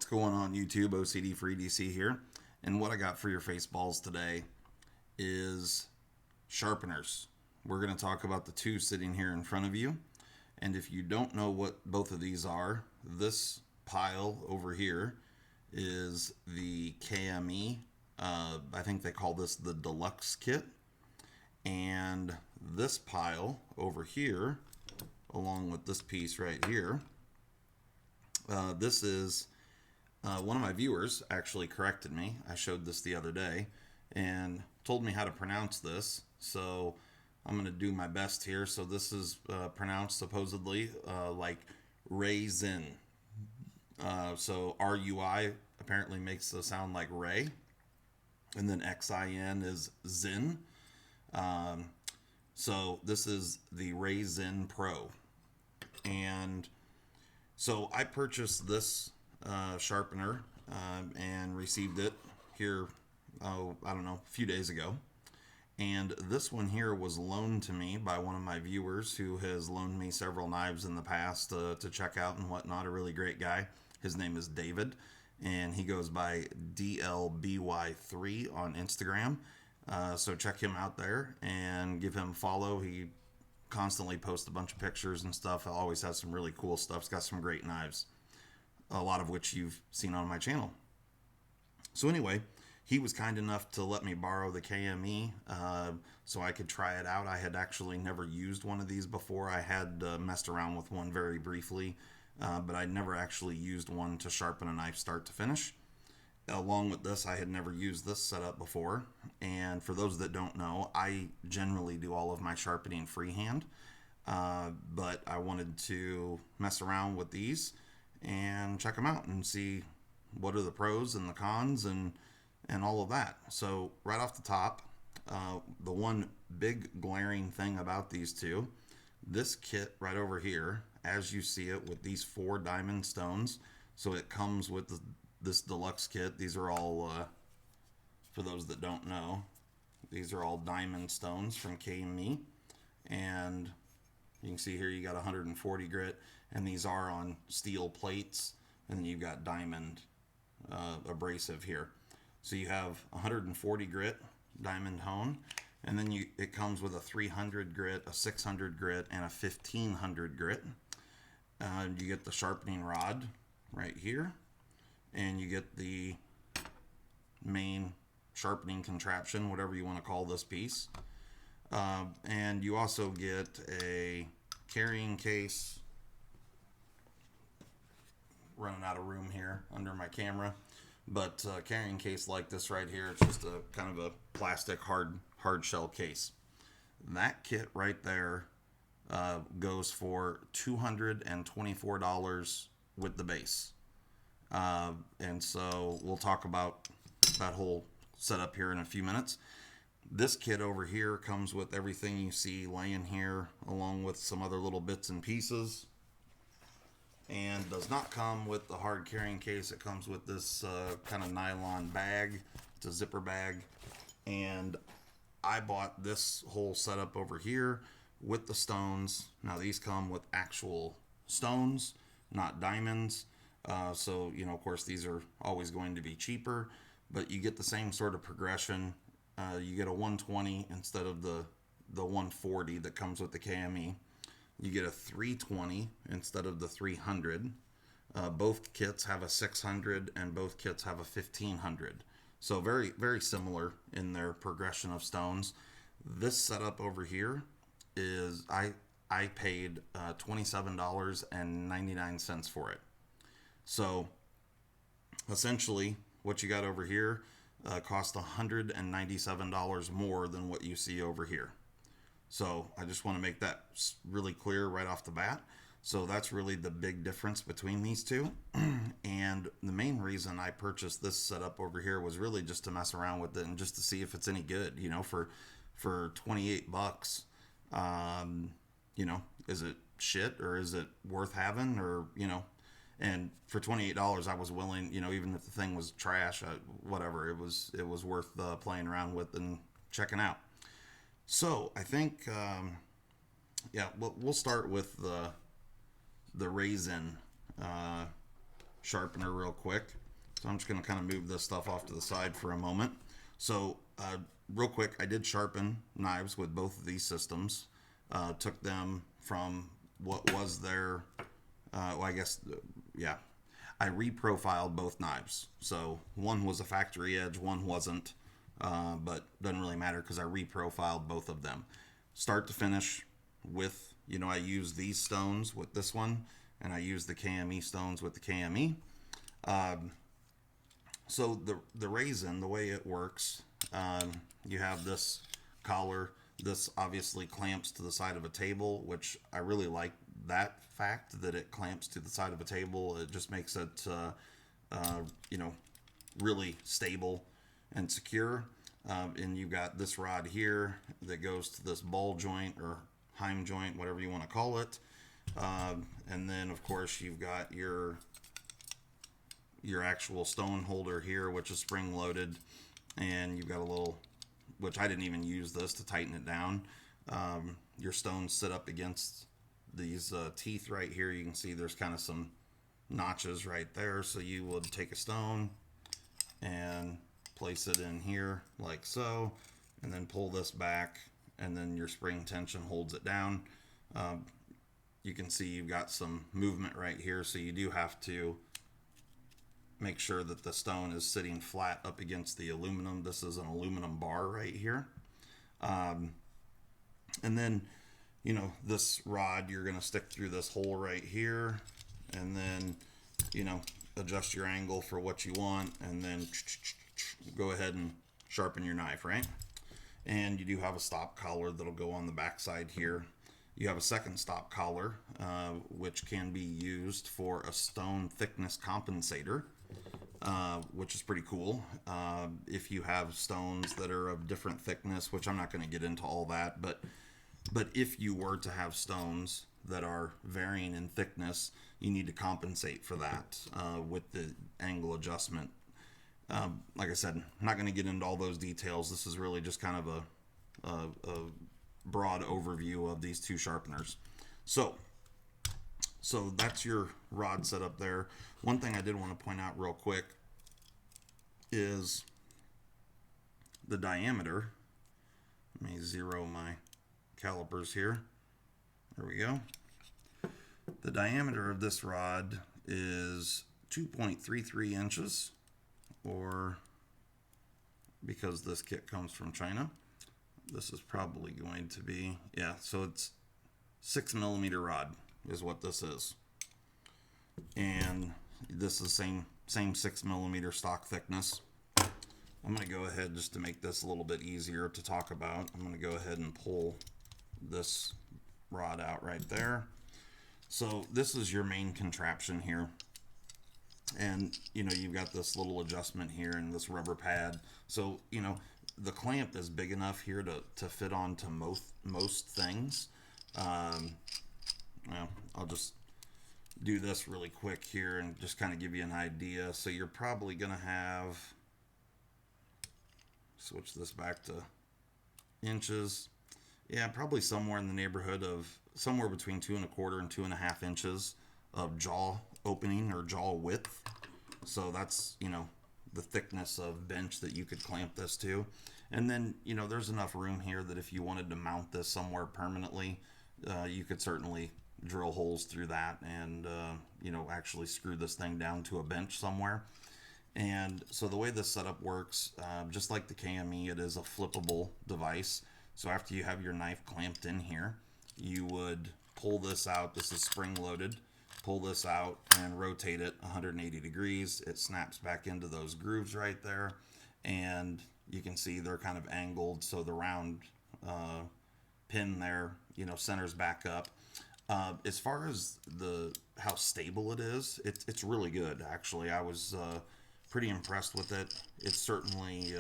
What's going on YouTube? OCD for EDC here. And what I got for your face balls today is sharpeners. We're going to talk about the two sitting here in front of you. And if you don't know what both of these are, this pile over here is the KME. I think they call this the Deluxe Kit. And this pile over here, along with this piece right here, this is one of my viewers actually corrected me. I showed this the other day and told me how to pronounce this. So I'm going to do my best here. So this is pronounced supposedly like Ruixin. So R-U-I apparently makes the sound like Ray. And then X-I-N is Zin. So this is the Ruixin PRO. And so I purchased this sharpener and received it here, I don't know, a few days ago. And this one here was loaned to me by one of my viewers who has loaned me several knives in the past to check out and whatnot. A really great guy. His name is David, and he goes by DLBY3 on Instagram. So check him out there and give him a follow. He constantly posts a bunch of pictures and stuff. Always has some really cool stuff. He's got some great knives, a lot of which you've seen on my channel. So anyway, he was kind enough to let me borrow the KME so I could try it out. I had actually never used one of these before. I had messed around with one very briefly, but I'd never actually used one to sharpen a knife start to finish. Along with this, I had never used this setup before. And for those that don't know, I generally do all of my sharpening freehand. But I wanted to mess around with these and check them out and see what are the pros and the cons and all of that. So right off the top, the one big glaring thing about these two, this kit right over here, as you see it with these 4 diamond stones, so it comes with this deluxe kit. These are all, for those that don't know, these are all diamond stones from KME. And you can see here you got 140 grit, and these are on steel plates, and then you've got diamond abrasive here. So you have 140 grit diamond hone, and then it comes with a 300 grit, a 600 grit, and a 1500 grit. You get the sharpening rod right here, and you get the main sharpening contraption, whatever you want to call this piece. And you also get a carrying case. Running out of room here under my camera, but carrying case like this right here, it's just a kind of a plastic hard shell case. That kit right there goes for $224 with the base. And so we'll talk about that whole setup here in a few minutes. This kit over here comes with everything you see laying here, along with some other little bits and pieces, and does not come with the hard carrying case. It comes with this kind of nylon bag. It's a zipper bag, and I bought this whole setup over here with the stones. Now these come with actual stones, not diamonds. So, you know, of course, these are always going to be cheaper, but you get the same sort of progression. You get a 120 instead of the 140 that comes with the KME. You get a 320 instead of the 300. Both kits have a 600 and both kits have a 1500. So very, very similar in their progression of stones. This setup over here is, I paid $27.99 for it. So essentially what you got over here cost $197 more than what you see over here. So I just want to make that really clear right off the bat. So that's really the big difference between these two. And the main reason I purchased this setup over here was really just to mess around with it and just to see if it's any good, you know, for 28 bucks. You know, is it shit or is it worth having, or, you know, and for $28 I was willing, you know, even if the thing was trash, whatever, it was worth playing around with and checking out. So I think, yeah, we'll start with the Ruixin sharpener real quick. So I'm just going to kind of move this stuff off to the side for a moment. So real quick, I did sharpen knives with both of these systems. Took them from what was their, well, I guess, yeah. I reprofiled both knives. So one was a factory edge, one wasn't. But doesn't really matter because I reprofiled both of them. Start to finish with, I use these stones with this one, and I use the KME stones with the KME. So the Ruixin, the way it works, you have this collar. This obviously clamps to the side of a table, which I really like that fact that it clamps to the side of a table. It just makes it, really stable and secure. And you've got this rod here that goes to this ball joint or heim joint, whatever you want to call it. And then of course you've got your actual stone holder here, which is spring loaded, and you've got a little, which I didn't even use this to tighten it down. Your stones sit up against these teeth right here. You can see there's kind of some notches right there. So you would take a stone and place it in here like so, and then pull this back, and then your spring tension holds it down. You can see you've got some movement right here, so you do have to make sure that the stone is sitting flat up against the aluminum. This is an aluminum bar right here. And then, this rod, you're going to stick through this hole right here, and then, adjust your angle for what you want, and then go ahead and sharpen your knife, right? And you do have a stop collar that'll go on the back side here. You have a second stop collar, which can be used for a stone thickness compensator, which is pretty cool. If you have stones that are of different thickness, which I'm not going to get into all that, but if you were to have stones that are varying in thickness, you need to compensate for that with the angle adjustment. Like I said, I'm not going to get into all those details. This is really just kind of a broad overview of these two sharpeners. So that's your rod setup there. One thing I did want to point out real quick is the diameter. Let me zero my calipers here. There we go. The diameter of this rod is 2.33 inches, or because this kit comes from China, this is probably going to be, so it's 6mm rod is what this is. And this is same 6mm stock thickness. I'm going to go ahead, just to make this a little bit easier to talk about, I'm going to go ahead and pull this rod out right there. So this is your main contraption here. And, you've got this little adjustment here and this rubber pad. So, the clamp is big enough here to fit onto most things. Well, I'll just do this really quick here and just kind of give you an idea. So you're probably going to have, switch this back to inches. Yeah, probably somewhere in the neighborhood of somewhere between 2¼ and 2½ inches of jaw opening or jaw width. So that's, the thickness of bench that you could clamp this to. And then, there's enough room here that if you wanted to mount this somewhere permanently, you could certainly drill holes through that and, actually screw this thing down to a bench somewhere. And so the way this setup works, just like the KME, it is a flippable device. So after you have your knife clamped in here, you would pull this out. This is spring loaded. Pull this out and rotate it 180 degrees. It snaps back into those grooves right there. And you can see they're kind of angled. So the round pin there, centers back up. As far as how stable it is, it's really good, actually. I was pretty impressed with it. It's certainly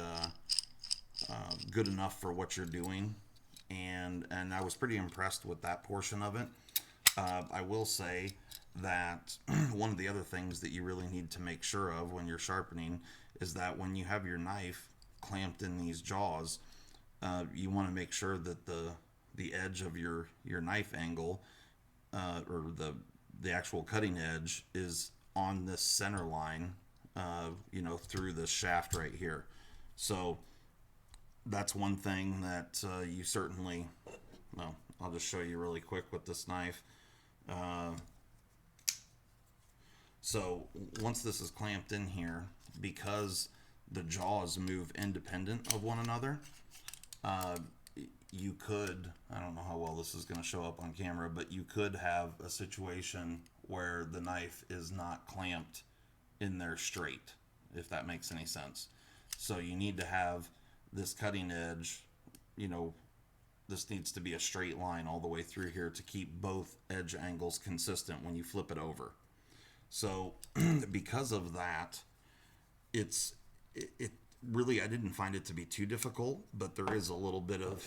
good enough for what you're doing. And I was pretty impressed with that portion of it. I will say that one of the other things that you really need to make sure of when you're sharpening is that when you have your knife clamped in these jaws, you want to make sure that the edge of your knife angle or the actual cutting edge is on this center line, through this shaft right here. So that's one thing that you certainly, well, I'll just show you really quick with this knife. So once this is clamped in here, because the jaws move independent of one another, you could, I don't know how well this is going to show up on camera, but you could have a situation where the knife is not clamped in there straight, if that makes any sense. So you need to have this cutting edge, this needs to be a straight line all the way through here to keep both edge angles consistent when you flip it over. So because of that, it really, I didn't find it to be too difficult, but there is a little bit of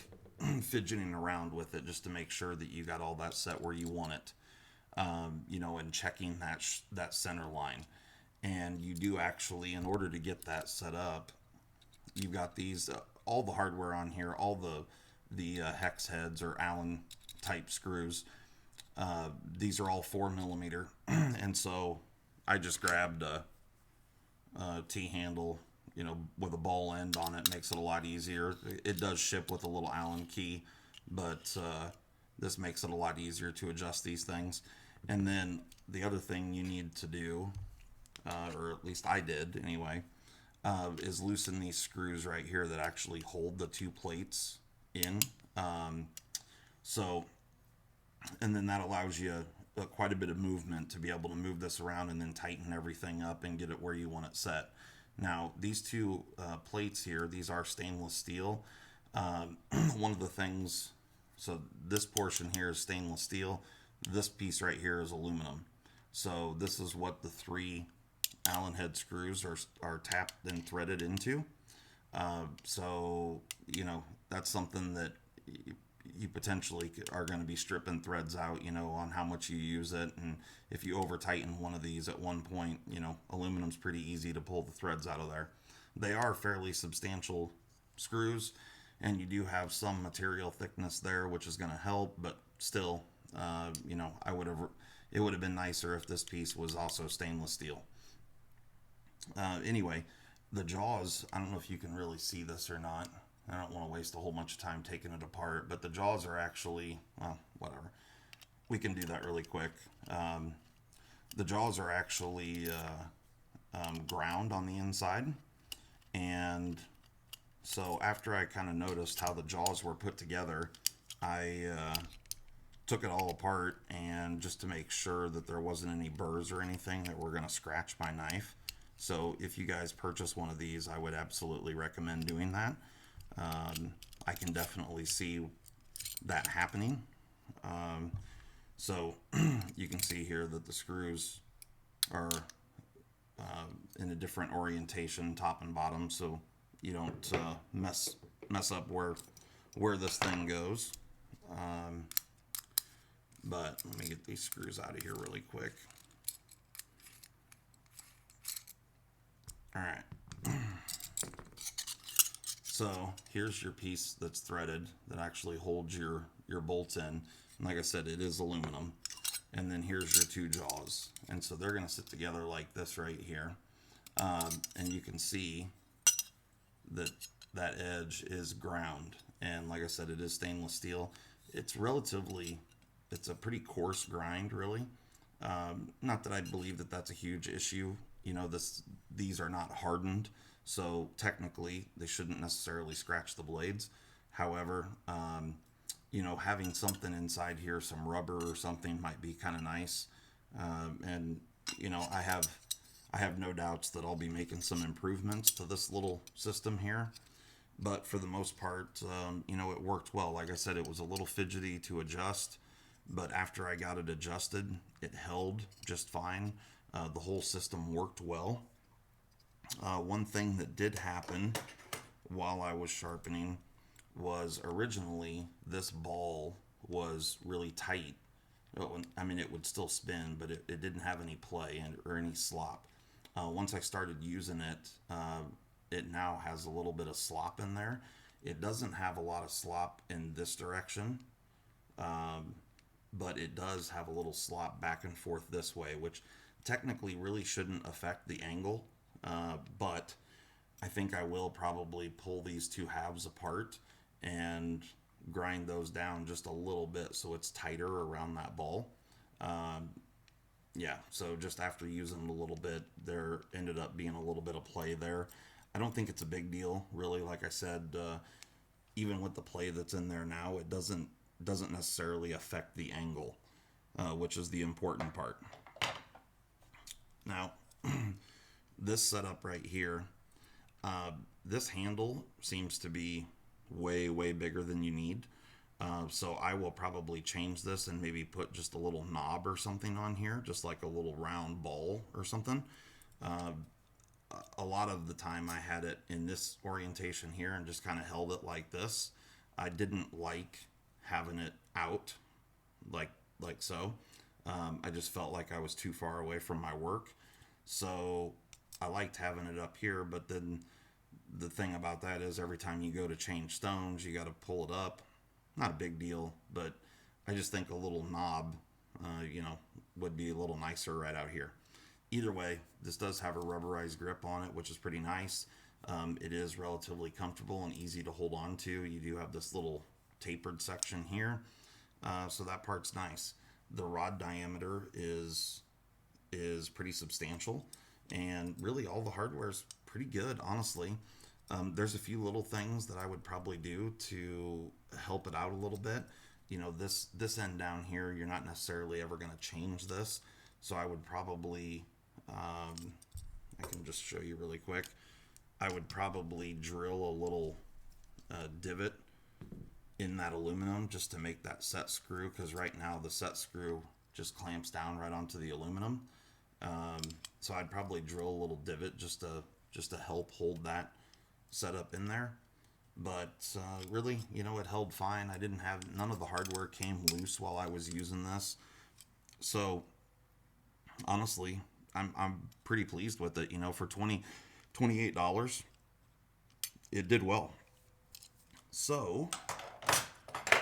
fidgeting around with it just to make sure that you got all that set where you want it, and checking that center line. And you do actually, in order to get that set up, you've got these, all the hardware on here, all the hex heads or Allen type screws. These are all 4mm, and so I just grabbed a T-handle, with a ball end on it. Makes it a lot easier. It does ship with a little Allen key, but this makes it a lot easier to adjust these things. And then the other thing you need to do, or at least I did anyway, is loosen these screws right here that actually hold the two plates in. And then that allows you quite a bit of movement to be able to move this around and then tighten everything up and get it where you want it set. Now, these two plates here, these are stainless steel. One of the things, so this portion here is stainless steel. This piece right here is aluminum. So this is what the 3 Allen head screws are tapped and threaded into. So, that's something that you potentially are going to be stripping threads out, on how much you use it. And if you over tighten one of these at one point, aluminum's pretty easy to pull the threads out of there. They are fairly substantial screws, and you do have some material thickness there, which is going to help, but still, it would have been nicer if this piece was also stainless steel. Anyway, the jaws, I don't know if you can really see this or not. I don't want to waste a whole bunch of time taking it apart, but the jaws are actually, well, whatever. We can do that really quick. The jaws are actually ground on the inside. And so after I kind of noticed how the jaws were put together, I took it all apart, and just to make sure that there wasn't any burrs or anything that were going to scratch my knife. So if you guys purchase one of these, I would absolutely recommend doing that. I can definitely see that happening. So you can see here that the screws are in a different orientation, top and bottom, so you don't mess up where this thing goes. But let me get these screws out of here really quick. All right. So here's your piece that's threaded that actually holds your bolts in. And like I said, it is aluminum. And then here's your two jaws. And so they're going to sit together like this right here. And you can see that that edge is ground. And like I said, it is stainless steel. It's a pretty coarse grind, really. Not that I believe that that's a huge issue. These are not hardened. So technically, they shouldn't necessarily scratch the blades. However, having something inside here, some rubber or something, might be kind of nice. And I have no doubts that I'll be making some improvements to this little system here. But for the most part, it worked well. Like I said, it was a little fidgety to adjust, but after I got it adjusted, it held just fine. The whole system worked well. One thing that did happen while I was sharpening was originally this ball was really tight. I mean, it would still spin, but it didn't have any play or any slop. Once I started using it, it now has a little bit of slop in there. It doesn't have a lot of slop in this direction, but it does have a little slop back and forth this way, which technically really shouldn't affect the angle, but I think I will probably pull these two halves apart and grind those down just a little bit so it's tighter around that ball. Yeah, so just after using them a little bit, there ended up being a little bit of play there. I don't think it's a big deal, really. Like I said, even with the play that's in there now, it doesn't necessarily affect the angle, which is the important part. Now, this setup right here, this handle seems to be way bigger than you need. So I will probably change this and maybe put just a little knob or something on here, just like a little round ball or something. A lot of the time I had it in this orientation here and just kind of held it like this. I didn't like having it out like so. I just felt like I was too far away from my work. So I liked having it up here, but then the thing about that is every time you go to change stones, you got to pull it up. Not a big deal, but I just think a little knob, would be a little nicer right out here. Either way, this does have a rubberized grip on it, which is pretty nice. It is relatively comfortable and easy to hold on to. You do have this little tapered section here, so that part's nice. The rod diameter is pretty substantial, and really all the hardware is pretty good, honestly. There's a few little things that I would probably do to help it out a little bit. This end down here, you're not necessarily ever going to change this, so I would probably, I can just show you really quick. I would probably drill a little divot in that aluminum just to make that set screw, because right now the set screw just clamps down right onto the aluminum. So I'd probably drill a little divot just to help hold that setup in there. But really, it held fine. None of the hardware came loose while I was using this. So honestly, I'm pretty pleased with it. For $28, it did well. So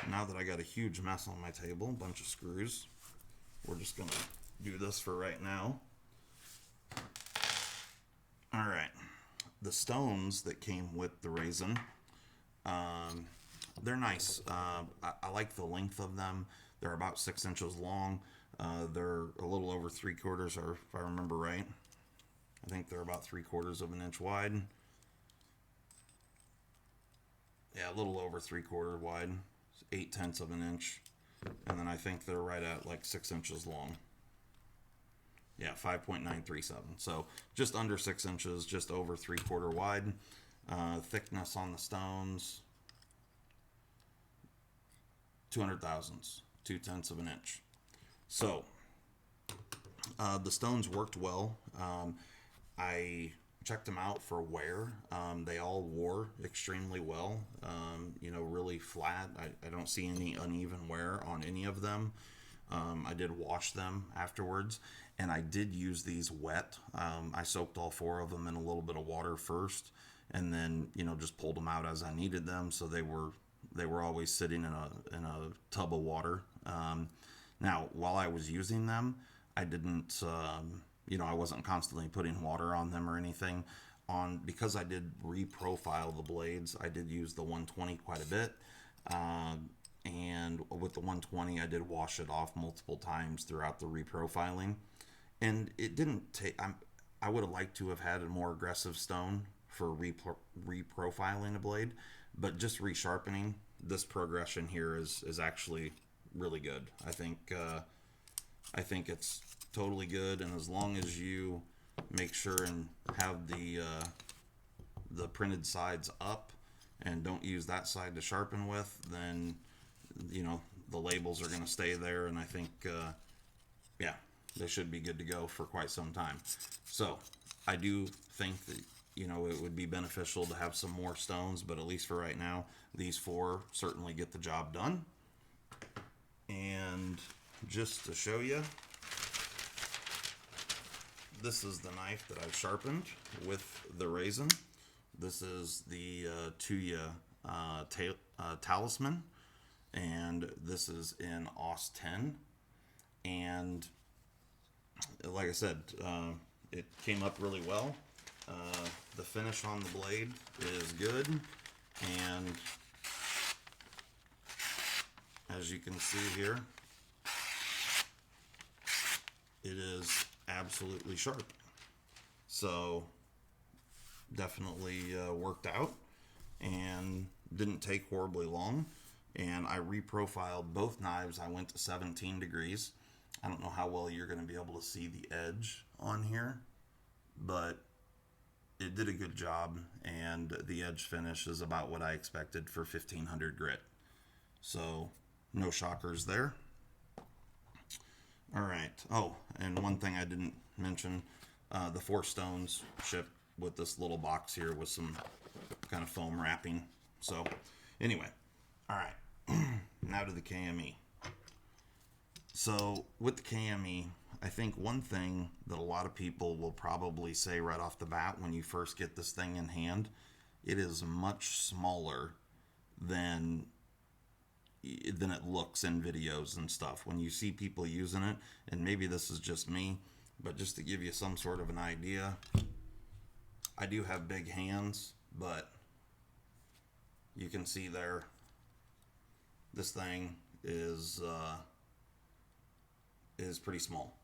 now that I got a huge mess on my table, a bunch of screws, we're just gonna do this for right now. All right, the stones that came with the Ruixin, they're nice. I like the length of them. They're about 6 inches long. They're a little over 3/4, or if I remember right, I think they're about 3/4 of an inch wide. Yeah, a little over 3/4 wide, 8/10 of an inch, and then I think they're right at like 6 inches long. Yeah, 5.937. So just under 6 inches, just over 3/4 wide. Thickness on the stones, 200 thousandths, 2/10 of an inch. So the stones worked well. I checked them out for wear. They all wore extremely well. Really flat. I don't see any uneven wear on any of them. I did wash them afterwards, and I did use these wet. I soaked all 4 of them in a little bit of water first, and then just pulled them out as I needed them. So they were always sitting in a tub of water. Now, while I was using them, I didn't, I wasn't constantly putting water on them or anything. Because I did reprofile the blades, I did use the 120 quite a bit. And with the 120, I did wash it off multiple times throughout the reprofiling. And it didn't take, I would have liked to have had a more aggressive stone for reprofiling a blade, but just resharpening, this progression here is actually really good. I think it's totally good, and as long as you make sure and have the printed sides up and don't use that side to sharpen with, then the labels are going to stay there, and I think they should be good to go for quite some time. So I do think that it would be beneficial to have some more stones, but at least for right now, these 4 certainly get the job done. And just to show you, this is the knife that I've sharpened with the Ruixin. This is the Talisman, and this is in AUS 10. And like I said, it came up really well. The finish on the blade is good, and as you can see here, it is absolutely sharp. So definitely worked out and didn't take horribly long. And I reprofiled both knives. I went to 17 degrees. I don't know how well you're going to be able to see the edge on here, but it did a good job, and the edge finish is about what I expected for 1500 grit. So no shockers there. All right. Oh, and one thing I didn't mention, the 4 stones ship with this little box here with some kind of foam wrapping. So anyway, all right, now to the KME. So with the KME, I think one thing that a lot of people will probably say right off the bat when you first get this thing in hand, it is much smaller than it looks in videos and stuff. When you see people using it, and maybe this is just me, but just to give you some sort of an idea, I do have big hands, but you can see there, this thing is pretty small.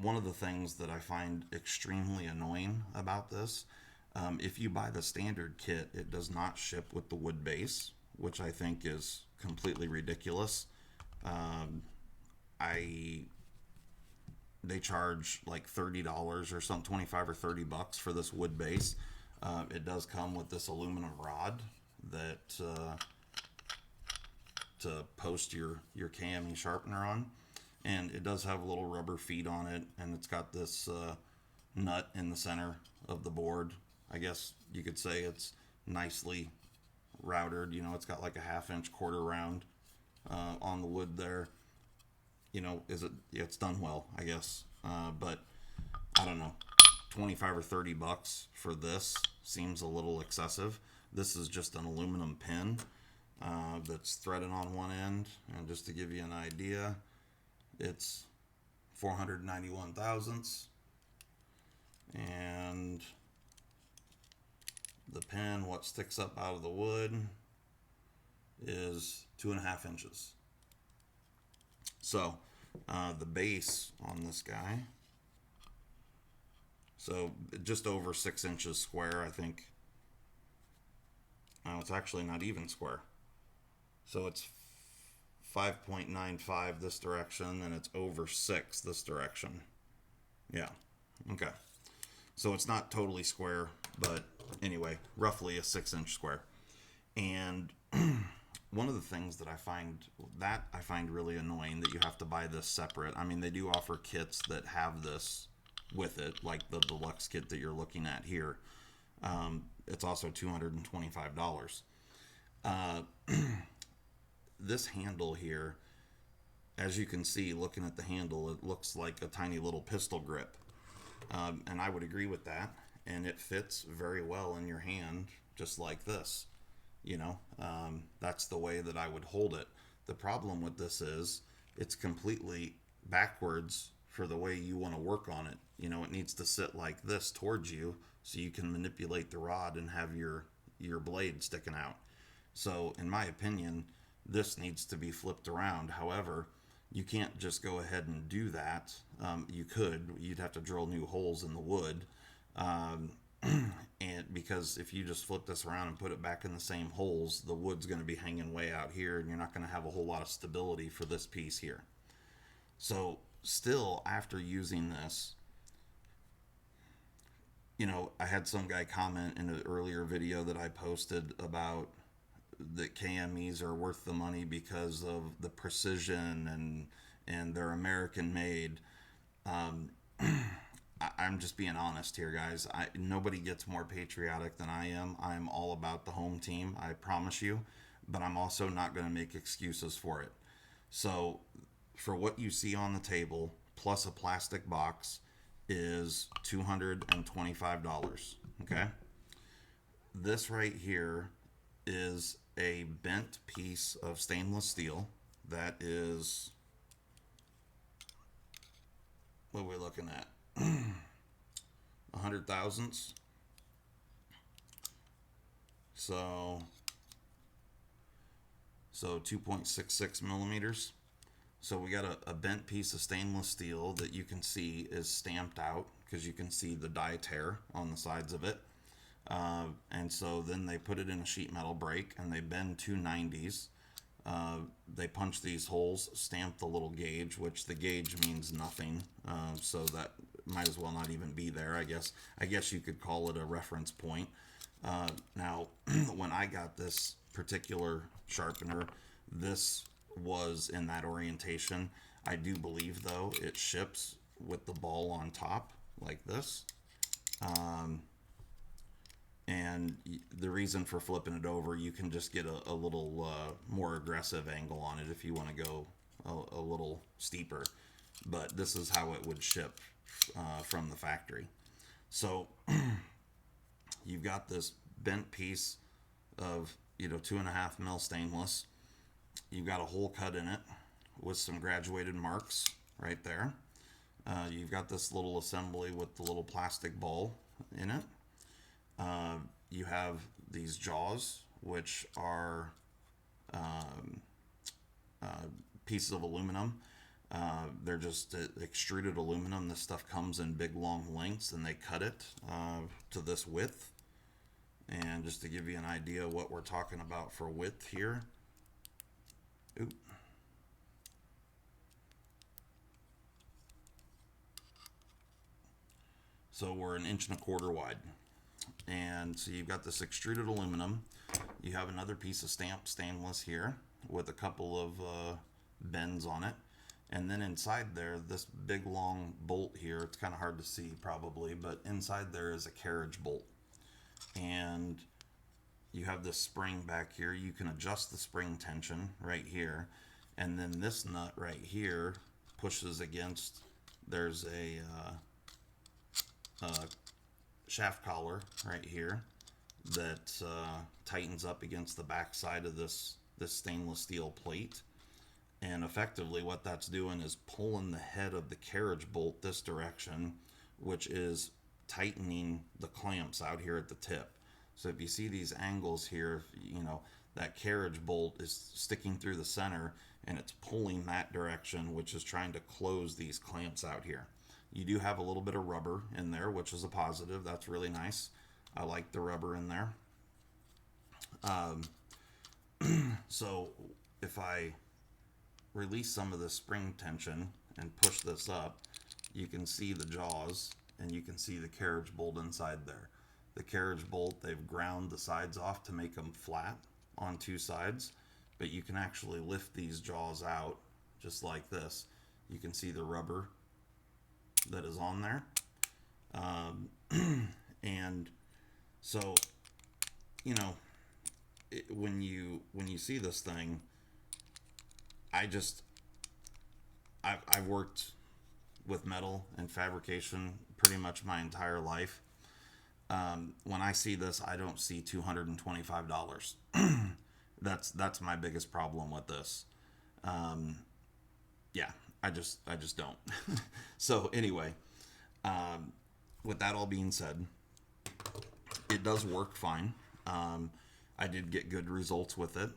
One of the things that I find extremely annoying about this, if you buy the standard kit, it does not ship with the wood base, which I think is completely ridiculous. They charge like $30 or something, 25 or 30 bucks for this wood base. It does come with this aluminum rod that to post your KME sharpener on, and it does have little rubber feet on it, and it's got this nut in the center of the board. I guess you could say it's nicely routed. You know, it's got like a 1/2 inch quarter round on the wood there. You know, it's done well, I guess. But I don't know, 25 or 30 bucks for this seems a little excessive. This is just an aluminum pin that's threaded on one end, and just to give you an idea, it's 491 thousandths, and the pin, what sticks up out of the wood, is 2.5 inches. So the base on this guy, so just over 6 inches square, I think. It's actually not even square. So it's 5.95 this direction, and it's over 6 this direction. Yeah, okay. So it's not totally square, but anyway, roughly a 6 inch square. And one of the things that I find really annoying, that you have to buy this separate. I mean, they do offer kits that have this with it, like the deluxe kit that you're looking at here. It's also $225. This handle here, as you can see, looking at the handle, it looks like a tiny little pistol grip. And I would agree with that. And it fits very well in your hand, just like this. You know, that's the way that I would hold it. The problem with this is it's completely backwards for the way you want to work on it. You know, it needs to sit like this towards you so you can manipulate the rod and have your blade sticking out. So in my opinion, this needs to be flipped around. However, you can't just go ahead and do that. You'd have to drill new holes in the wood. And because if you just flip this around and put it back in the same holes, the wood's going to be hanging way out here, and you're not going to have a whole lot of stability for this piece here. So still, after using this, you know, I had some guy comment in an earlier video that I posted about that KMEs are worth the money because of the precision and they're American made. I'm just being honest here, guys. Nobody gets more patriotic than I am. I'm all about the home team, I promise you, but I'm also not going to make excuses for it. So for what you see on the table, plus a plastic box, is $225, okay? This right here is a bent piece of stainless steel that is, what are we looking at? 100 thousandths. So 2.66 millimeters. So we got a bent piece of stainless steel that you can see is stamped out because you can see the die tear on the sides of it. And so then they put it in a sheet metal brake and they bend 290s. They punch these holes, stamp the little gauge, which the gauge means nothing. So that might as well not even be there, I guess. I guess you could call it a reference point. Now, when I got this particular sharpener, this was in that orientation. I do believe, though, it ships with the ball on top, like this. And the reason for flipping it over, you can just get a little more aggressive angle on it if you want to go a little steeper. But this is how it would ship from the factory. So you've got this bent piece of 2.5 mil stainless. You've got a hole cut in it with some graduated marks right there. You've got this little assembly with the little plastic ball in it. You have these jaws, which are pieces of aluminum. They're just extruded aluminum. This stuff comes in big long lengths, and they cut it to this width. And just to give you an idea of what we're talking about for width here. Oop. So we're 1.25 inches wide. And so you've got this extruded aluminum. You have another piece of stamped stainless here with a couple of bends on it. And then inside there, this big long bolt here, it's kind of hard to see probably, but inside there is a carriage bolt. And you have this spring back here. You can adjust the spring tension right here. And then this nut right here pushes against, there's a shaft collar right here that tightens up against the back side of this stainless steel plate. And effectively what that's doing is pulling the head of the carriage bolt this direction, which is tightening the clamps out here at the tip. So if you see these angles here, that carriage bolt is sticking through the center and it's pulling that direction, which is trying to close these clamps out here. You do have a little bit of rubber in there, which is a positive. That's really nice. I like the rubber in there. So if I release some of the spring tension and push this up, you can see the jaws and you can see the carriage bolt inside there. The carriage bolt, they've ground the sides off to make them flat on two sides, but you can actually lift these jaws out just like this. You can see the rubber that is on there. And so, when you see this thing, I've worked with metal and fabrication pretty much my entire life. When I see this, I don't see $225. That's my biggest problem with this. Yeah, I just don't. So anyway, with that all being said, it does work fine. I did get good results with it.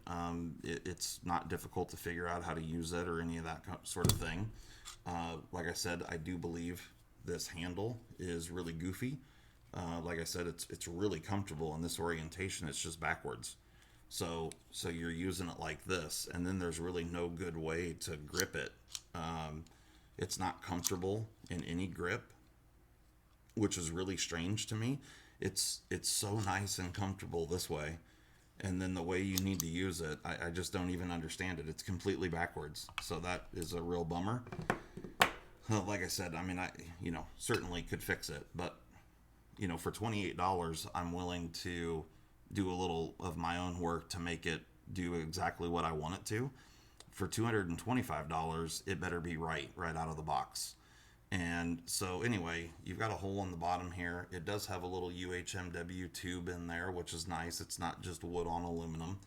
It's not difficult to figure out how to use it or any of that sort of thing. Like I said, I do believe this handle is really goofy. Like I said, it's really comfortable in this orientation. It's just backwards. So you're using it like this, and then there's really no good way to grip it. It's not comfortable in any grip, which is really strange to me. It's so nice and comfortable this way, and then the way you need to use it, I just don't even understand it. It's completely backwards. So that is a real bummer. Like I said, I mean, I certainly could fix it, but for $28, I'm willing to do a little of my own work to make it do exactly what I want it to. For $225, it better be right out of the box. And so anyway, you've got a hole in the bottom here. It does have a little UHMW tube in there, which is nice. It's not just wood on aluminum.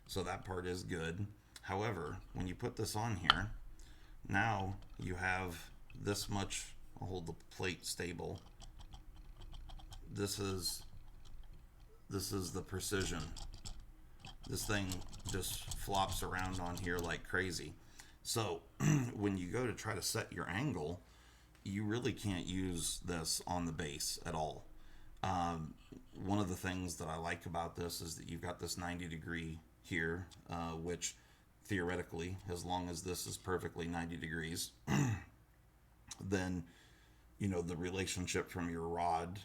So that part is good. However, when you put this on here, now you have this much I'll hold the plate stable. This is the precision. This thing just flops around on here like crazy. So when you go to try to set your angle, you really can't use this on the base at all. One of the things that I like about this is that you've got this 90-degree here, which theoretically, as long as this is perfectly 90 degrees, then, you know, the relationship from your rod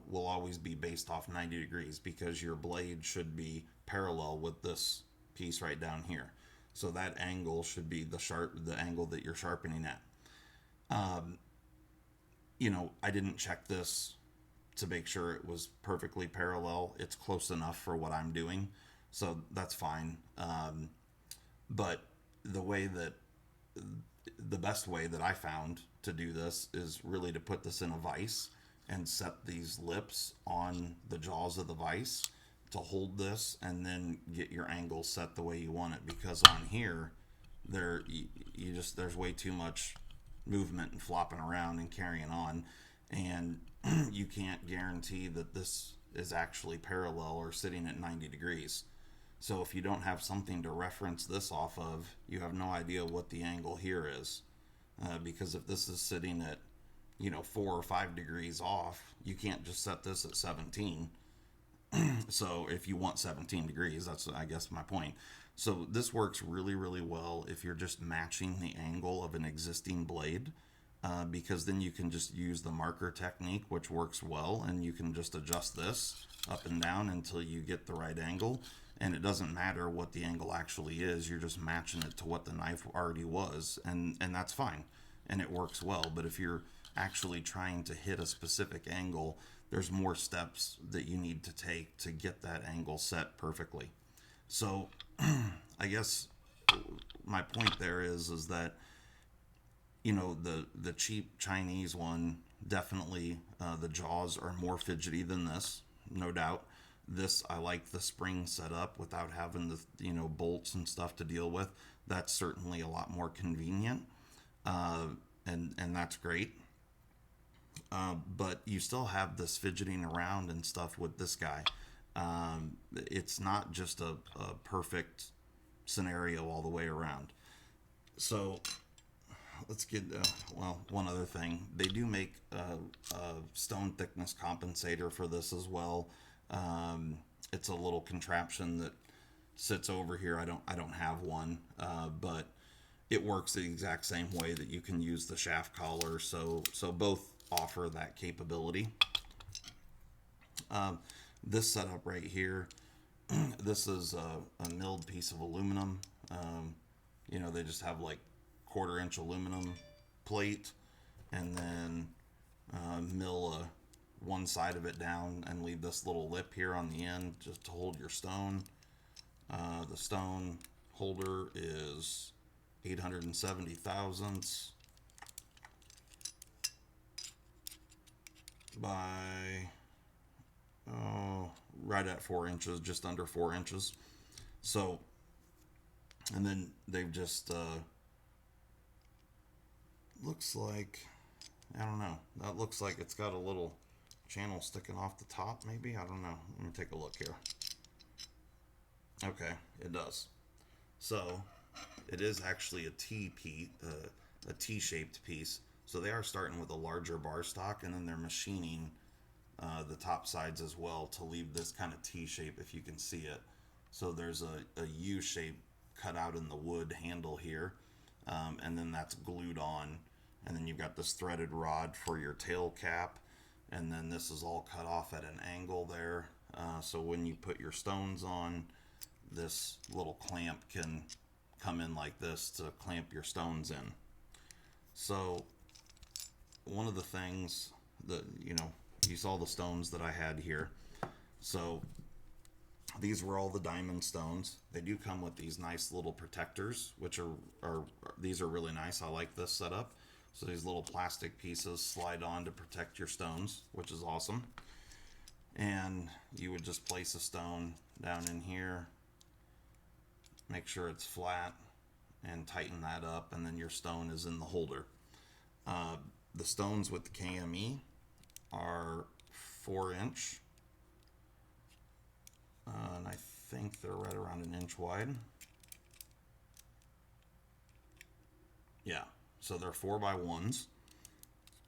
will always be based off 90 degrees, because your blade should be parallel with this piece right down here. So that angle should be the angle that you're sharpening at. You know, I didn't check this to make sure it was perfectly parallel. It's close enough for what I'm doing, so that's fine. But the best way that I found to do this is really to put this in a vise and set these lips on the jaws of the vise to hold this, and then get your angle set the way you want it, because on here there's way too much movement and flopping around and carrying on, and you can't guarantee that this is actually parallel or sitting at 90 degrees. So if you don't have something to reference this off of, you have no idea what the angle here is, because if this is sitting at, you know, 4 or 5 degrees off, you can't just set this at 17. So if you want 17 degrees, that's, I guess, my point. So this works really, really well if you're just matching the angle of an existing blade, because then you can just use the marker technique, which works well, and you can just adjust this up and down until you get the right angle. And it doesn't matter what the angle actually is, you're just matching it to what the knife already was, and that's fine, and it works well. But if you're actually trying to hit a specific angle, there's more steps that you need to take to get that angle set perfectly. So I guess my point there is that, you know, the cheap Chinese one, definitely the jaws are more fidgety than this, no doubt. This, I like the spring setup without having the, you know, bolts and stuff to deal with. That's certainly a lot more convenient, and that's great. But you still have this fidgeting around and stuff with this guy. It's not just a perfect scenario all the way around. So let's get, well, one other thing. They do make a stone thickness compensator for this as well. It's a little contraption that sits over here. I don't have one, but it works the exact same way that you can use the shaft collar. So both offer that capability. This setup right here, this is a milled piece of aluminum. You know, they just have like 1/4 inch aluminum plate, and then mill one side of it down and leave this little lip here on the end just to hold your stone. The stone holder is 870 thousandths by right at 4 inches, just under 4 inches. So, and then they've just looks like, I don't know, that looks like it's got a little channel sticking off the top, maybe, I don't know. Let me take a look here. Okay, it does. So it is actually a T-shaped piece. So they are starting with a larger bar stock, and then they're machining the top sides as well to leave this kind of T shape, if you can see it. So there's a U shape cut out in the wood handle here, and then that's glued on, and then you've got this threaded rod for your tail cap, and then this is all cut off at an angle there, so when you put your stones on, this little clamp can come in like this to clamp your stones in. So one of the things that, you know, you saw the stones that I had here. So these were all the diamond stones. They do come with these nice little protectors, which are these are really nice. I like this setup. So these little plastic pieces slide on to protect your stones, which is awesome. And you would just place a stone down in here, make sure it's flat, and tighten that up, and then your stone is in the holder. the stones with the KME are 4 inch, and I think they're right around an inch wide. Yeah, so they're 4x1s,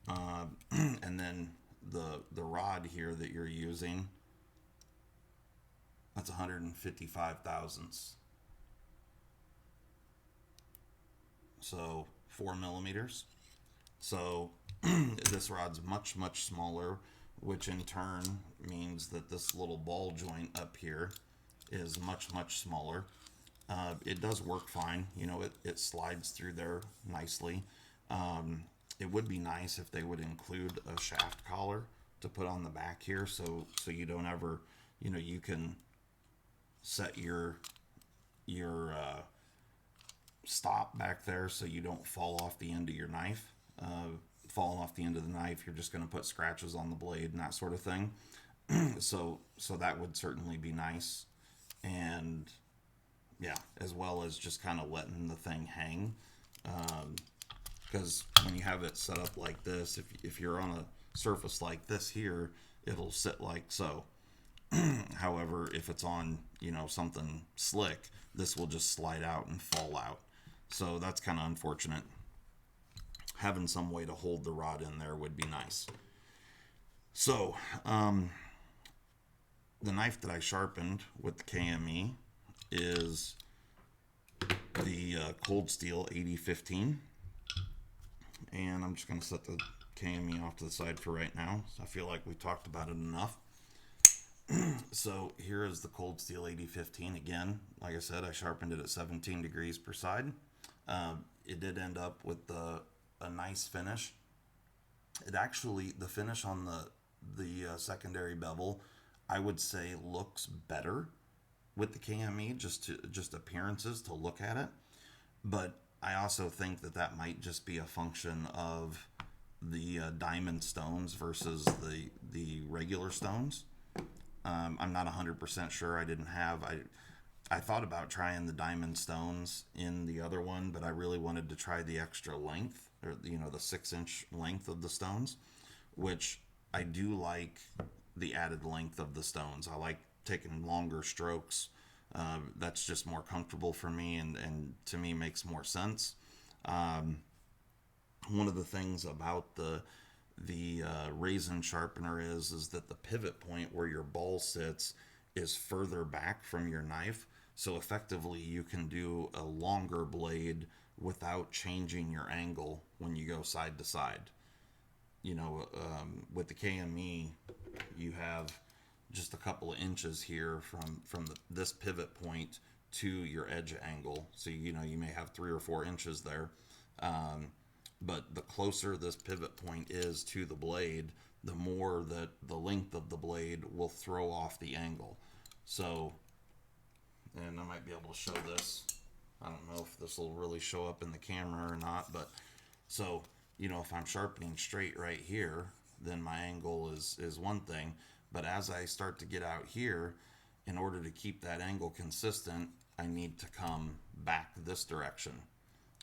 and then the rod here that you're using, that's 155 thousandths. So 4 millimeters. So this rod's much, much smaller, which in turn means that this little ball joint up here is much, much smaller. It does work fine. You know, it slides through there nicely. It would be nice if they would include a shaft collar to put on the back here, so you don't ever, you know, you can set your stop back there so you don't fall off the end of your knife. Falling off the end of the knife, you're just going to put scratches on the blade and that sort of thing. so that would certainly be nice. And yeah, as well as just kind of letting the thing hang. Because when you have it set up like this, if you're on a surface like this here, it'll sit like so. However, if it's on, you know, something slick, this will just slide out and fall out. So that's kind of unfortunate. Having some way to hold the rod in there would be nice. So, the knife that I sharpened with the KME is the Cold Steel 8015. And I'm just going to set the KME off to the side for right now. I feel like we talked about it enough. So here is the Cold Steel 8015. Again, like I said, I sharpened it at 17 degrees per side. It did end up with a nice finish. It actually, the finish on the secondary bevel, I would say looks better with the KME, just appearances to look at it. But I also think that might just be a function of the diamond stones versus the regular stones. I'm not 100% sure. I thought about trying the diamond stones in the other one, but I really wanted to try the extra length, or, you know, the 6-inch length of the stones, which I do like the added length of the stones. I like taking longer strokes. That's just more comfortable for me, and to me makes more sense. One of the things about the Ruixin sharpener is that the pivot point where your ball sits is further back from your knife, so effectively you can do a longer blade without changing your angle when you go side to side. You know, with the KME, you have just a couple of inches here from this pivot point to your edge angle, so you know you may have 3 or 4 inches there. But the closer this pivot point is to the blade, the more that the length of the blade will throw off the angle. So, and I might be able to show this. I don't know if this will really show up in the camera or not, but so, you know, if I'm sharpening straight right here, then my angle is one thing. But as I start to get out here, in order to keep that angle consistent, I need to come back this direction.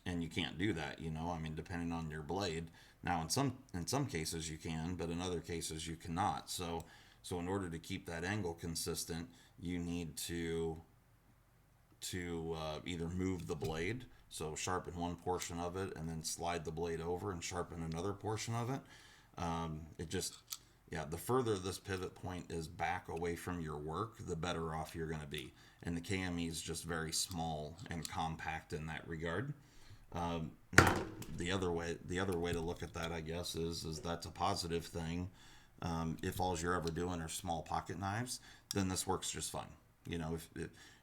And you can't do that, you know, I mean, depending on your blade. Now, in some cases you can, but in other cases you cannot. So in order to keep that angle consistent, you need to either move the blade, so sharpen one portion of it, and then slide the blade over and sharpen another portion of it. The further this pivot point is back away from your work, the better off you're going to be. And the KME is just very small and compact in that regard. Now, the other way to look at that, I guess, is that's a positive thing. If all you're ever doing are small pocket knives, then this works just fine. You know,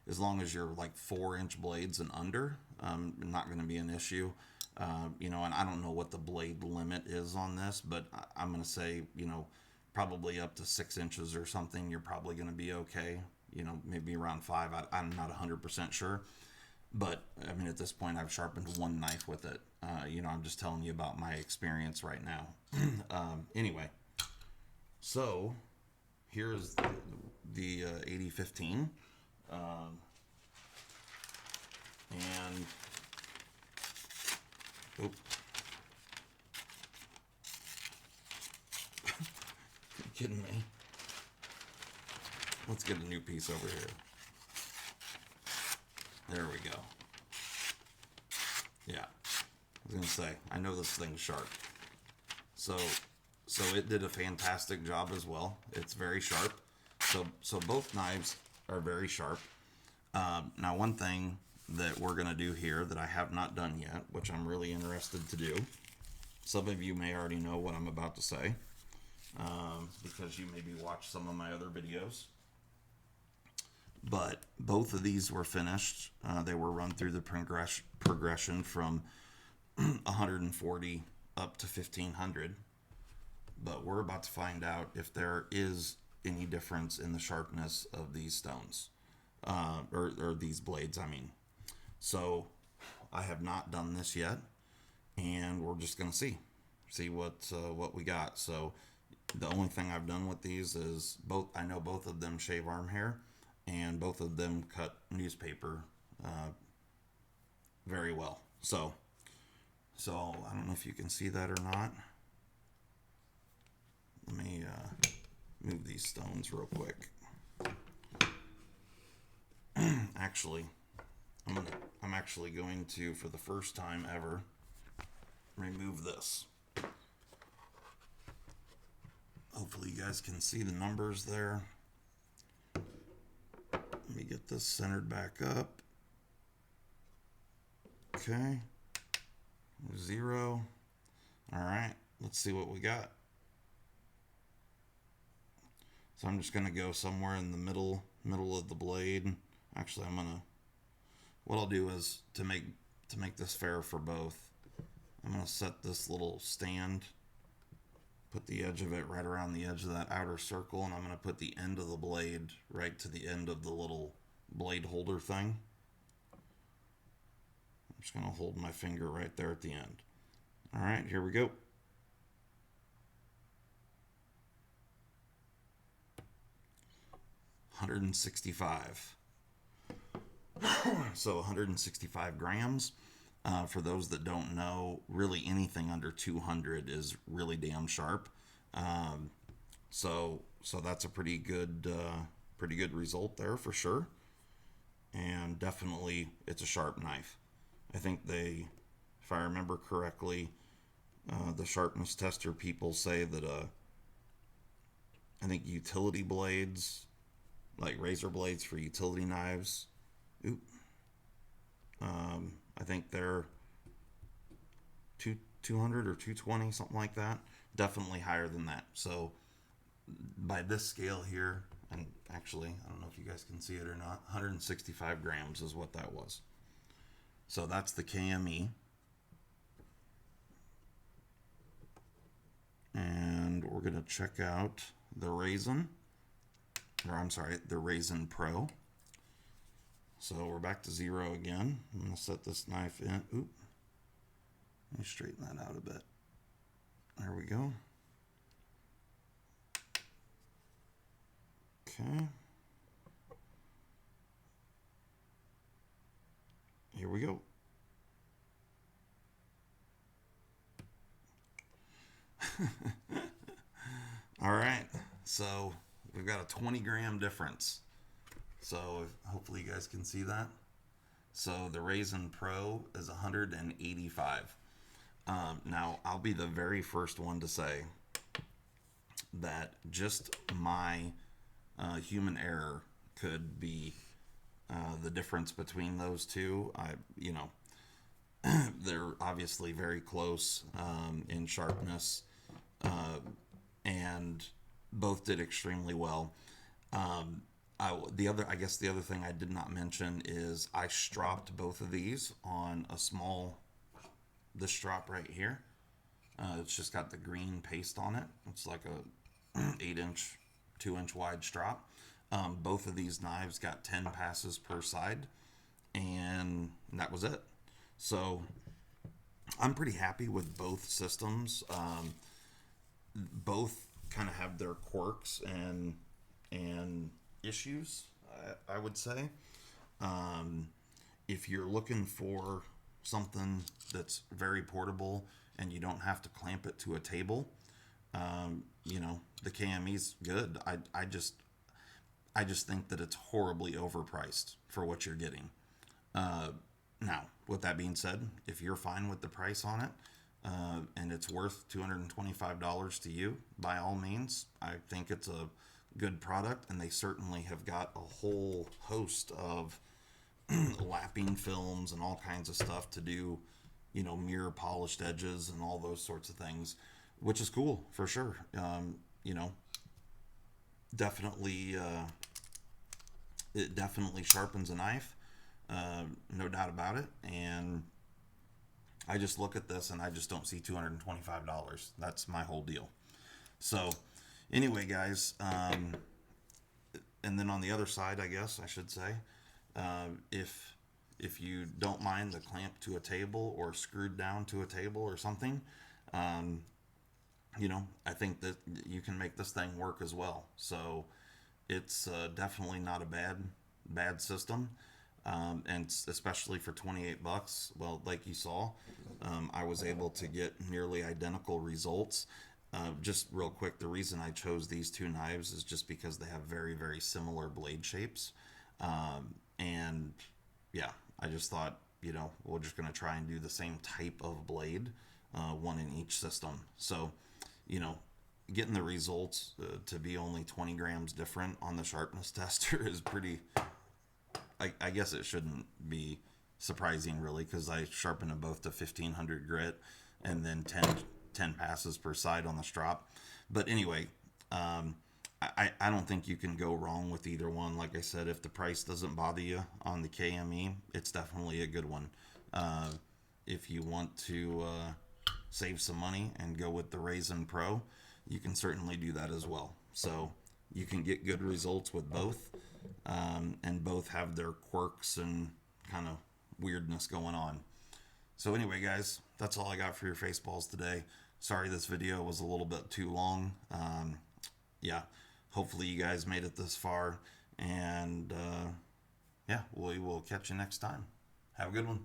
as long as you're like 4-inch blades and under, not going to be an issue. You know, and I don't know what the blade limit is on this, but I'm going to say, you know, probably up to 6 inches or something, you're probably going to be okay. You know, maybe around 5. I'm not 100% sure. But, I mean, at this point, I've sharpened one knife with it. You know, I'm just telling you about my experience right now. Anyway, so here's the 8015. And, kidding me? Let's get a new piece over here. There we go. Yeah. I was going to say, I know this thing's sharp. So it did a fantastic job as well. It's very sharp. So both knives are very sharp. Now, one thing that we're going to do here that I have not done yet, which I'm really interested to do. Some of you may already know what I'm about to say, because you maybe watched some of my other videos. But both of these were finished. They were run through the progression from 140 up to 1500. But we're about to find out if there is any difference in the sharpness of these stones, or these blades, I mean. So I have not done this yet, and we're just gonna see what we got. So the only thing I've done with these is I know both of them shave arm hair, and both of them cut newspaper very well. So I don't know if you can see that or not. Let me move these stones real quick. Actually, I'm actually going to, for the first time ever, remove this. Hopefully you guys can see the numbers there. Let me get this centered back up. Okay. 0. All right, let's see what we got. So I'm just going to go somewhere in the middle of the blade. Actually, what I'll do is to make this fair for both, I'm going to set this little stand, put the edge of it right around the edge of that outer circle, and I'm going to put the end of the blade right to the end of the little blade holder thing. I'm just going to hold my finger right there at the end. All right, here we go. $165. So 165 grams. For those that don't know, really anything under 200 is really damn sharp. So that's a pretty good result there for sure. And definitely it's a sharp knife. I think if I remember correctly, the Sharpness Tester people say that I think utility blades, like razor blades for utility knives, I think they're 200 or 220, something like that. Definitely higher than that. So by this scale here, and actually, I don't know if you guys can see it or not, 165 grams is what that was. So that's the KME. And we're going to check out the Ruixin PRO. So we're back to 0 again. I'm going to set this knife in. Let me straighten that out a bit. There we go. Okay. Here we go. All right. So we've got a 20 gram difference. So hopefully you guys can see that. So the Ruixin PRO is 185. Now I'll be the very first one to say that just my human error could be the difference between those two. They're obviously very close in sharpness, and both did extremely well. The other thing I did not mention is I stropped both of these on this strop right here. It's just got the green paste on it. It's like a 8-inch, 2-inch wide strop. Both of these knives got 10 passes per side, and that was it. So I'm pretty happy with both systems. Both kind of have their quirks and issues, I would say. If you're looking for something that's very portable and you don't have to clamp it to a table, You know, the KME's good. I just think that it's horribly overpriced for what you're getting. Now, with that being said, if you're fine with the price on it, and it's worth $225 to you, by all means, I think it's a good product, and they certainly have got a whole host of lapping films and all kinds of stuff to do, you know, mirror polished edges and all those sorts of things, which is cool for sure. You know, definitely, it definitely sharpens a knife, no doubt about it. And I just look at this and I just don't see $225. That's my whole deal. So, anyway, guys, and then on the other side, I guess I should say, if you don't mind the clamp to a table or screwed down to a table or something, you know, I think that you can make this thing work as well. So it's definitely not a bad system, and especially for 28 bucks. Well, like you saw, I was able to get nearly identical results. Just real quick, the reason I chose these two knives is just because they have very similar blade shapes, and yeah, I just thought, you know, we're just gonna try and do the same type of blade, one in each system. So, you know, getting the results to be only 20 grams different on the sharpness tester is pretty. I guess it shouldn't be surprising really, because I sharpened them both to 1500 grit and then 10 passes per side on the strop. But anyway, I don't think you can go wrong with either one. Like I said, if the price doesn't bother you on the KME, it's definitely a good one. If you want to save some money and go with the Ruixin PRO, you can certainly do that as well. So you can get good results with both, and both have their quirks and kind of weirdness going on. So anyway, guys, that's all I got for your face balls today. Sorry this video was a little bit too long. Yeah, hopefully you guys made it this far, and yeah, we will catch you next time. Have a good one.